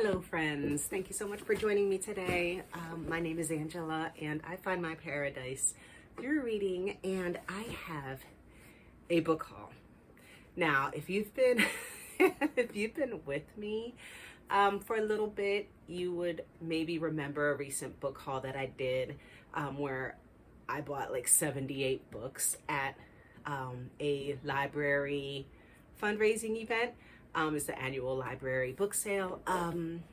Hello friends, thank you so much for joining me today. My name is Angela and I find my paradise through reading, and I have a book haul. Now, if you've been if you've been with me for a little bit, you would maybe remember a recent book haul that I did where I bought like 78 books at a library fundraising event. It's the annual library book sale. And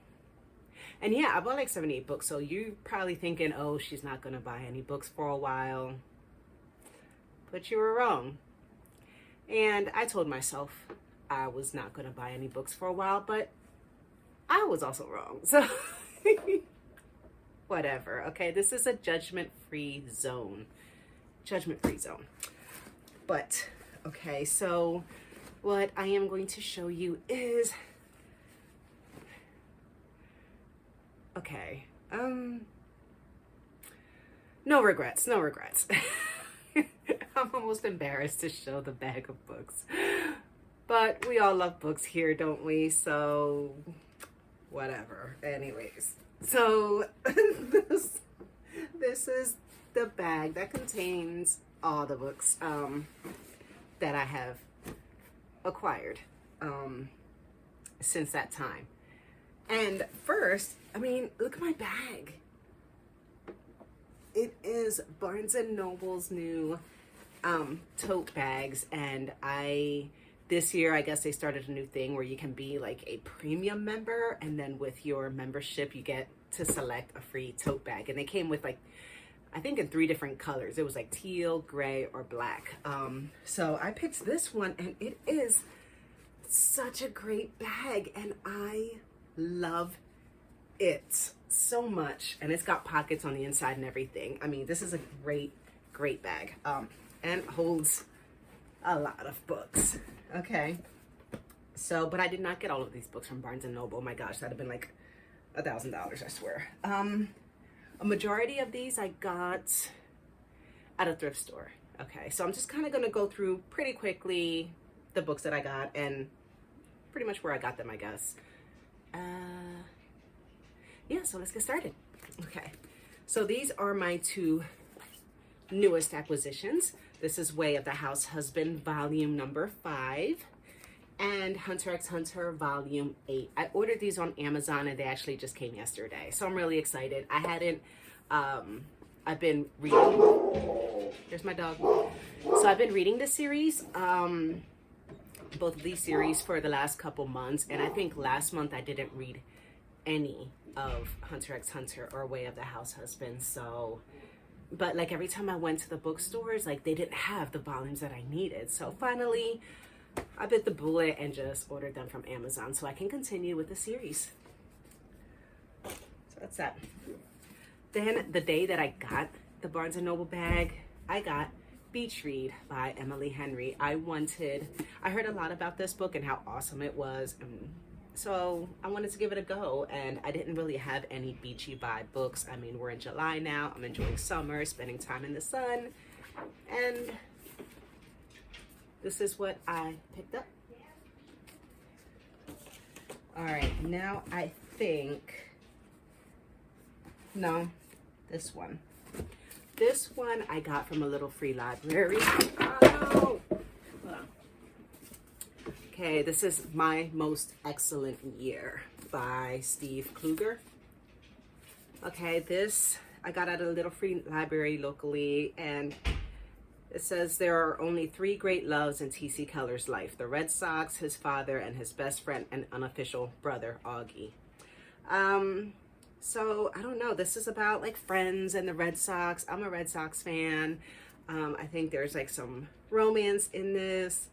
yeah, I bought like 78 books. So you're probably thinking, oh, she's not going to buy any books for a while. But you were wrong. And I told myself I was not going to buy any books for a while, but I was also wrong. So whatever. Okay, this is a judgment-free zone. Judgment-free zone. But, okay, so what I am going to show you is, okay, no regrets, no regrets. I'm almost embarrassed to show the bag of books, but we all love books here, don't we? So whatever. Anyways, so this is the bag that contains all the books that I have acquired since that time. And first, I mean, look at my bag. It is Barnes & Noble's new tote bags, and this year I guess they started a new thing where you can be like a premium member, and then with your membership you get to select a free tote bag, and they came with like, I think in 3 different colors. It was like teal, gray, or black. So I picked this one, and it is such a great bag, and I love it so much. And it's got pockets on the inside and everything. I mean, this is a great, great bag. And holds a lot of books. Okay. So, but I did not get all of these books from Barnes & Noble. Oh my gosh, that'd have been like $1,000, I swear. A majority of these I got at a thrift store. Okay, so I'm just kind of going to go through pretty quickly the books that I got and pretty much where I got them, I guess. Yeah, so let's get started. Okay, so these are my 2 newest acquisitions. This is Way of the House Husband, volume number 5. And Hunter x Hunter Volume 8. I ordered these on Amazon and they actually just came yesterday. So I'm really excited. I hadn't, I've been reading, there's my dog. So I've been reading this series, both of these series for the last couple months. And I think last month I didn't read any of Hunter x Hunter or Way of the House Husband. So, but like every time I went to the bookstores, like they didn't have the volumes that I needed. So finally, I bit the bullet and just ordered them from Amazon so I can continue with the series. So that's that. Then the day that I got the Barnes & Noble bag, I got Beach Read by Emily Henry. I heard a lot about this book and how awesome it was. So I wanted to give it a go, and I didn't really have any beachy vibe books. I mean, we're in July now. I'm enjoying summer, spending time in the sun, and this is what I picked up. All right, now I think, no, this one. This one I got from a little free library. Oh, hold on. Okay, this is My Most Excellent Year by Steve Kluger. Okay, this I got at a little free library locally, and it says there are only 3 great loves in T.C. Keller's life: the Red Sox, his father, and his best friend and unofficial brother, Augie. So I don't know. This is about like friends and the Red Sox. I'm a Red Sox fan. I think there's like some romance in this.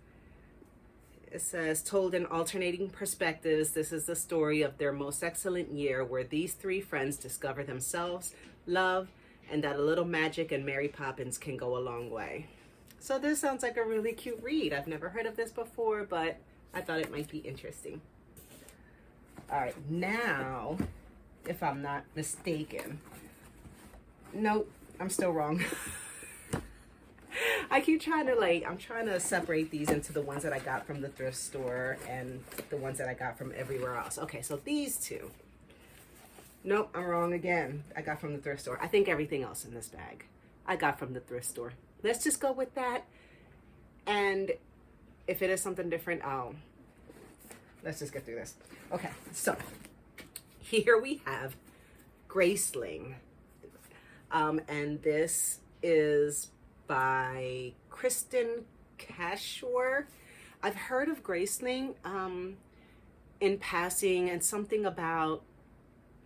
It says, told in alternating perspectives, this is the story of their most excellent year, where these 3 friends discover themselves, love, and that a little magic and Mary Poppins can go a long way. So this sounds like a really cute read. I've never heard of this before, but I thought it might be interesting. All right, now, if I'm not mistaken, nope, I'm still wrong. I keep trying to I'm trying to separate these into the ones that I got from the thrift store and the ones that I got from everywhere else. Okay, so these 2. Nope, I'm wrong again. I got from the thrift store. I think everything else in this bag I got from the thrift store. Let's just go with that. And if it is something different, let's just get through this. Okay, so here we have Graceling. And this is by Kristen Cashore. I've heard of Graceling in passing, and something about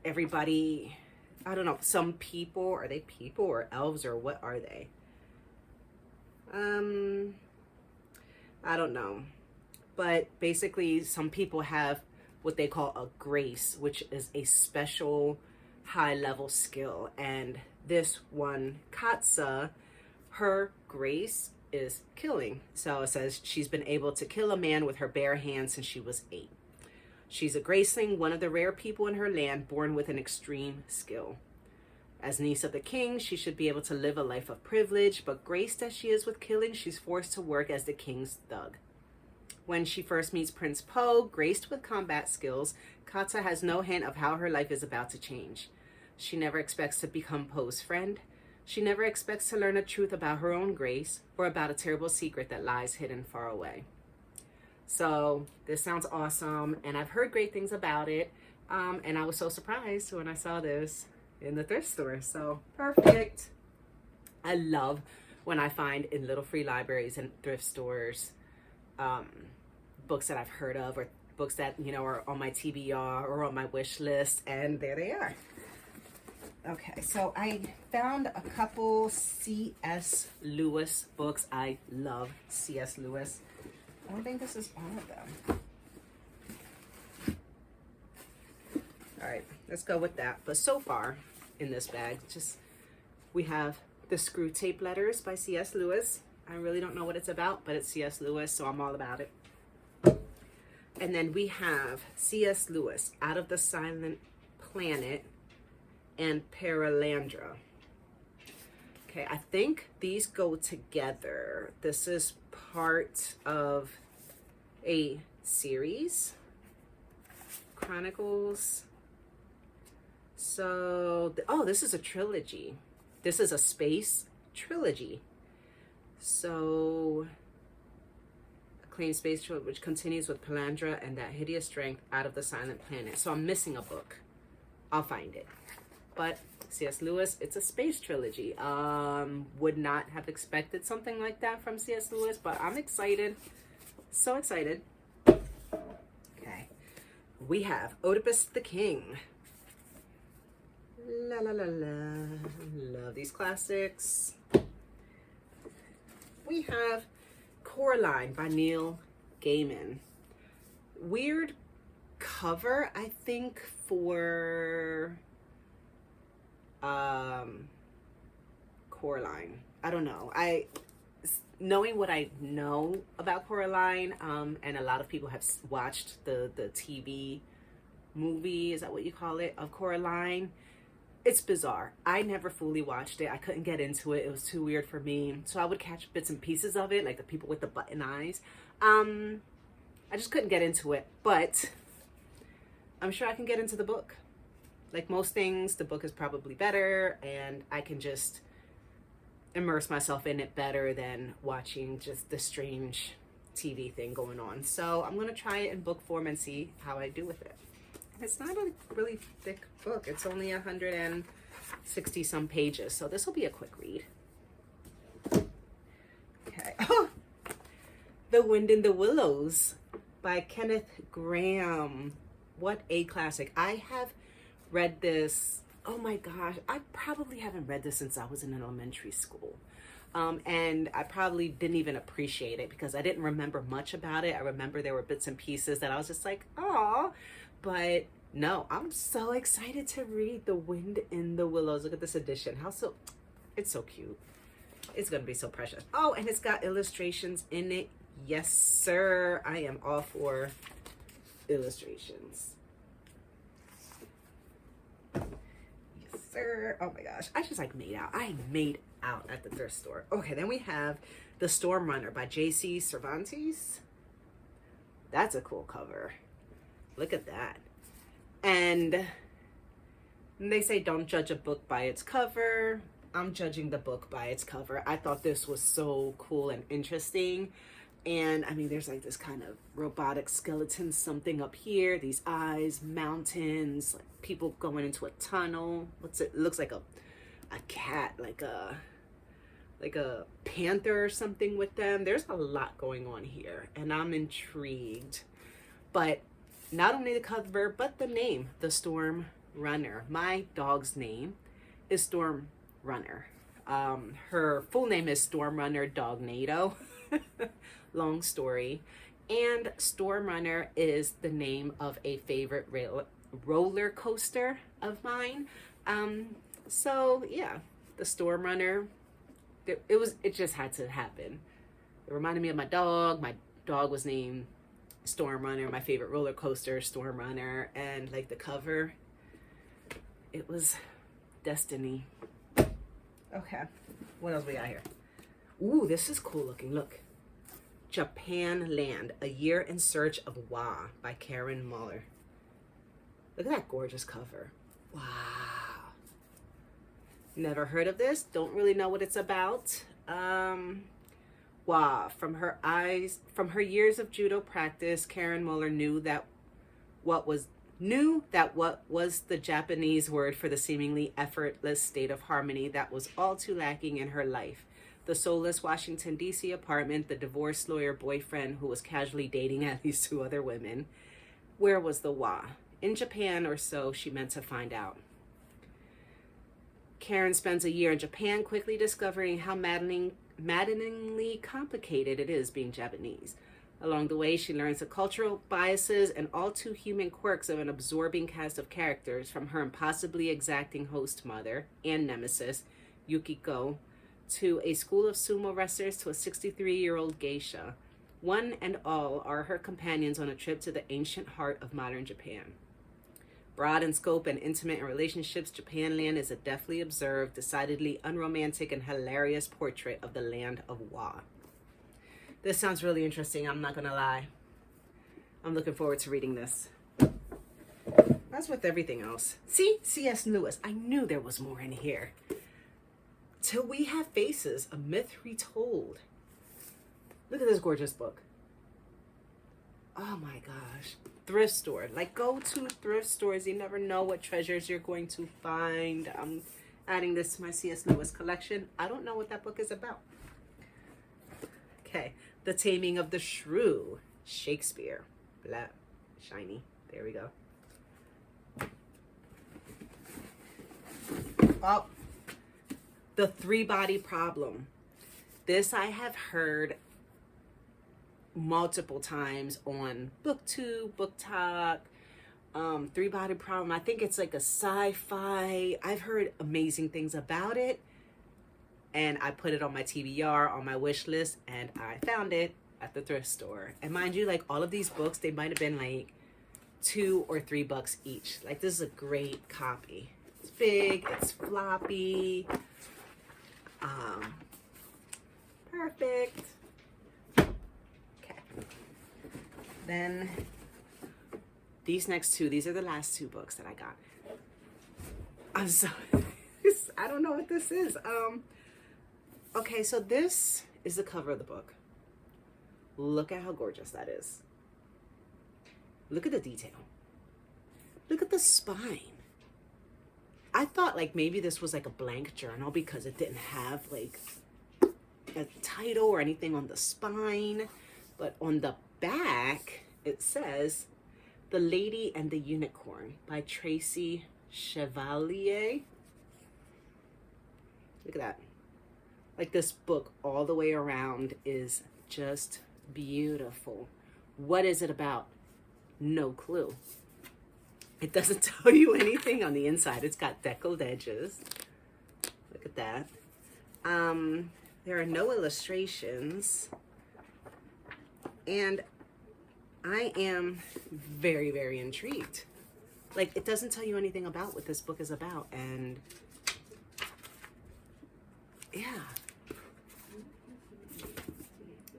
everybody, I don't know, some people, are they people or elves or what are they? I don't know. But basically some people have what they call a grace, which is a special high level skill. And this one, Katsa, her grace is killing. So it says she's been able to kill a man with her bare hands since she was 8. She's a graceling, one of the rare people in her land born with an extreme skill. As niece of the king, she should be able to live a life of privilege, but graced as she is with killing, she's forced to work as the king's thug. When she first meets Prince Po, graced with combat skills, Katsa has no hint of how her life is about to change. She never expects to become Po's friend. She never expects to learn the truth about her own grace or about a terrible secret that lies hidden far away. So this sounds awesome, and I've heard great things about it, and I was so surprised when I saw this in the thrift store. So perfect. I love when I find in little free libraries and thrift stores books that I've heard of, or books that, you know, are on my TBR or on my wish list, and there they are. Okay, so I found a couple C.S. Lewis books. I love C.S. Lewis. I don't think this is all of them. All right, let's go with that. But so far in this bag, we have the Screw Tape Letters by C.S. Lewis. I really don't know what it's about, but it's C.S. Lewis, so I'm all about it. And then we have C.S. Lewis, Out of the Silent Planet, and Paralandra. Okay, I think these go together. This is part of a series, Chronicles. So, this is a trilogy. This is a space trilogy. So, acclaimed space trilogy, which continues with Palandra and that hideous strength out of the silent planet. So I'm missing a book. I'll find it. But C.S. Lewis, it's a space trilogy. Would not have expected something like that from C.S. Lewis, but I'm excited. So excited. Okay. We have Oedipus the King. La la la la. Love these classics. We have Coraline by Neil Gaiman. Weird cover, I think, for Coraline. I don't know. Knowing what I know about Coraline, and a lot of people have watched the TV movie, is that what you call it, of Coraline? It's bizarre. I never fully watched it. I couldn't get into it. It was too weird for me. So I would catch bits and pieces of it, like the people with the button eyes. I just couldn't get into it, but I'm sure I can get into the book. Like most things, the book is probably better, and I can just immerse myself in it better than watching just the strange TV thing going on. So I'm going to try it in book form and see how I do with it. It's not a really thick book. It's only 160 some pages, so this will be a quick read. Okay. Oh, The Wind in the Willows by Kenneth Grahame. What a classic. I have read this, oh my gosh, I probably haven't read this since I was in elementary school. And I probably didn't even appreciate it because I didn't remember much about it. I remember there were bits and pieces that I was just like, oh, but no, I'm so excited to read The Wind in the Willows. Look at this edition. It's so cute. It's going to be so precious. Oh, and it's got illustrations in it. Yes, sir. I am all for illustrations. Yes, sir. Oh my gosh. I just made out. I made out at the thrift store. Okay, then we have The Storm Runner by J.C. Cervantes. That's a cool cover. Look at that. And And they say don't judge a book by its cover. I'm judging the book by its cover. I thought this was so cool and interesting. And I mean, there's like this kind of robotic skeleton, something up here, these eyes, mountains, like people going into a tunnel. It looks like a cat, like a panther or something with them. There's a lot going on here, and I'm intrigued. But not only the cover, but the name, the Storm Runner. My dog's name is Storm Runner. Her full name is Storm Runner Dognado. Long story. And Storm Runner is the name of a favorite roller coaster of mine. So yeah, the Storm Runner. It just had to happen. It reminded me of my dog. My dog was named Storm Runner. My favorite roller coaster, Storm Runner, and like the cover, it was destiny. Okay, what else we got here? Ooh, this is cool looking. Look, Japan Land: A Year in Search of Wa by Karen Muller. Look at that gorgeous cover. Wow. Never heard of this. Don't really know what it's about. Wow. From her years of judo practice, Karen Muller knew what was the Japanese word for the seemingly effortless state of harmony that was all too lacking in her life. The soulless Washington, D.C. apartment, the divorced lawyer boyfriend who was casually dating at least 2 other women. Where was the wa? In Japan, or so she meant to find out. Karen spends a year in Japan, quickly discovering how maddeningly complicated it is being Japanese. Along the way, she learns the cultural biases and all too human quirks of an absorbing cast of characters, from her impossibly exacting host mother and nemesis, Yukiko, to a school of sumo wrestlers to a 63-year-old geisha. One and all are her companions on a trip to the ancient heart of modern Japan. Broad in scope and intimate in relationships, Japanland is a deftly observed, decidedly unromantic, and hilarious portrait of the land of Wa. This sounds really interesting, I'm not gonna lie. I'm looking forward to reading this. That's with everything else. See? C.S. Lewis. I knew there was more in here. Till We Have Faces, A Myth Retold. Look at this gorgeous book. Oh my gosh. Thrift store. Like, go to thrift stores. You never know what treasures you're going to find. I'm adding this to my C.S. Lewis collection. I don't know what that book is about. Okay. The Taming of the Shrew. Shakespeare. Blah. Shiny. There we go. Oh. The 3-Body Problem. This I have heard multiple times on BookTube, BookTok. 3-Body Problem. I think it's like a sci-fi. I've heard amazing things about it, and I put it on my TBR, on my wish list, and I found it at the thrift store. And mind you, like, all of these books, they might have been like $2 or $3 each. Like, this is a great copy. It's big, it's floppy. Perfect. Okay. Then these next 2, these are the last 2 books that I got. I'm so I don't know what this is. Okay, so this is the cover of the book. Look at how gorgeous that is. Look at the detail. Look at the spine. I thought like maybe this was like a blank journal because it didn't have like a title or anything on the spine. But on the back, it says The Lady and the Unicorn by Tracy Chevalier. Look at that. Like, this book all the way around is just beautiful. What is it about? No clue. It doesn't tell you anything on the inside. It's got deckled edges. Look at that. There are no illustrations. And I am very, very intrigued. Like, it doesn't tell you anything about what this book is about. And yeah.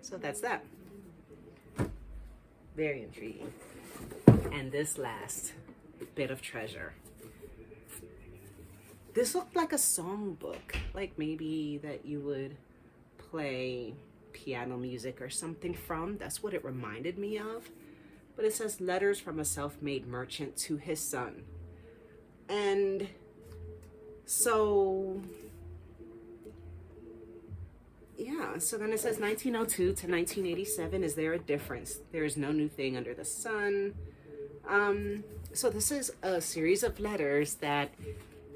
So that's that. Very intriguing. And this last bit of treasure. This looked like a songbook, like maybe that you would play piano music or something from. That's what it reminded me of. But it says letters from a self-made merchant to his son. And so, yeah, so then it says 1902 to 1987. Is there a difference? There is no new thing under the sun. So this is a series of letters that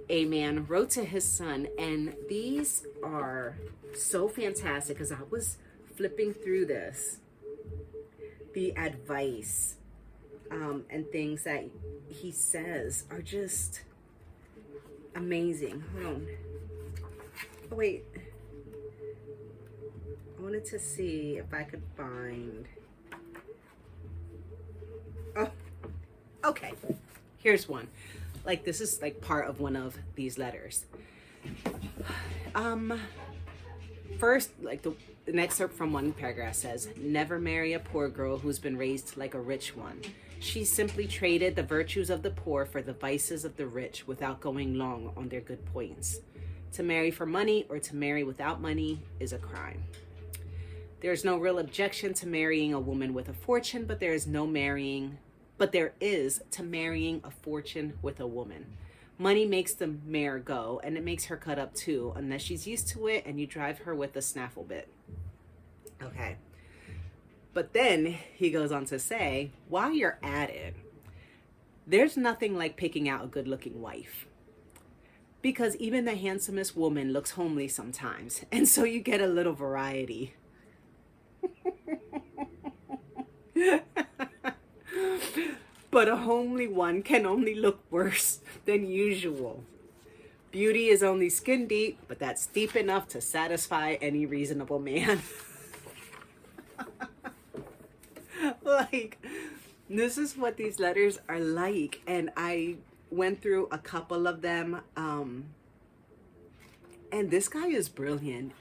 a man wrote to his son, and these are so fantastic because I was flipping through this. The advice and things that he says are just amazing. Hold on. Oh, wait. I wanted to see if I could find... Oh, okay. Here's one. Like, this is like part of one of these letters. First, like the excerpt from one paragraph says, never marry a poor girl who's been raised like a rich one. She simply traded the virtues of the poor for the vices of the rich without going long on their good points. To marry for money or to marry without money is a crime. There's no real objection to marrying a woman with a fortune, but there is to marrying a fortune with a woman. Money makes the mare go, and it makes her cut up too, unless she's used to it and you drive her with a snaffle bit. Okay. But then he goes on to say, while you're at it, there's nothing like picking out a good-looking wife. Because even the handsomest woman looks homely sometimes, and so you get a little variety. But a homely one can only look worse than usual. Beauty is only skin deep, but that's deep enough to satisfy any reasonable man. Like, this is what these letters are like. And I went through a couple of them. And this guy is brilliant.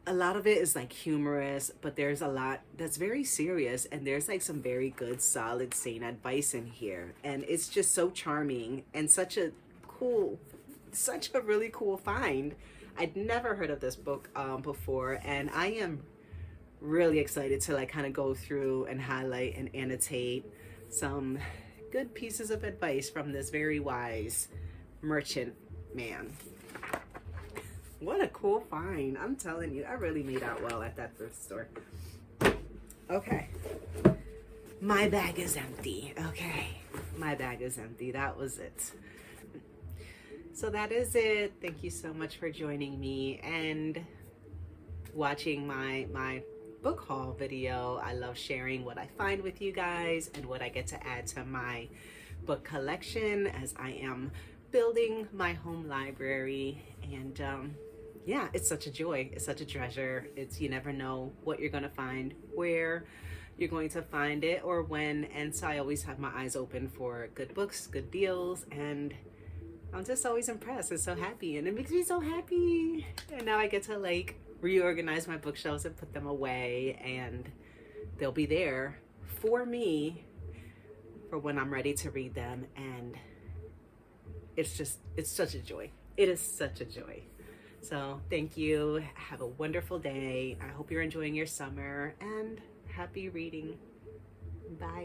A lot of it is like humorous, but there's a lot that's very serious, and there's like some very good, solid, sane advice in here. And it's just so charming and such a really cool find. I'd never heard of this book before, and I am really excited to like kind of go through and highlight and annotate some good pieces of advice from this very wise merchant man. What a cool find. I'm telling you, I really made out well at that thrift store. Okay. My bag is empty. Okay. My bag is empty. That was it. So that is it. Thank you so much for joining me and watching my book haul video. I love sharing what I find with you guys and what I get to add to my book collection as I am building my home library. And yeah, it's such a joy. It's such a treasure. You never know what you're going to find, where you're going to find it, or when. And so I always have my eyes open for good books, good deals, and I'm just always impressed and so happy. And it makes me so happy. And now I get to like reorganize my bookshelves and put them away, and they'll be there for me for when I'm ready to read them. And it's such a joy. It is such a joy. So thank you. Have a wonderful day. I hope you're enjoying your summer, and happy reading. Bye.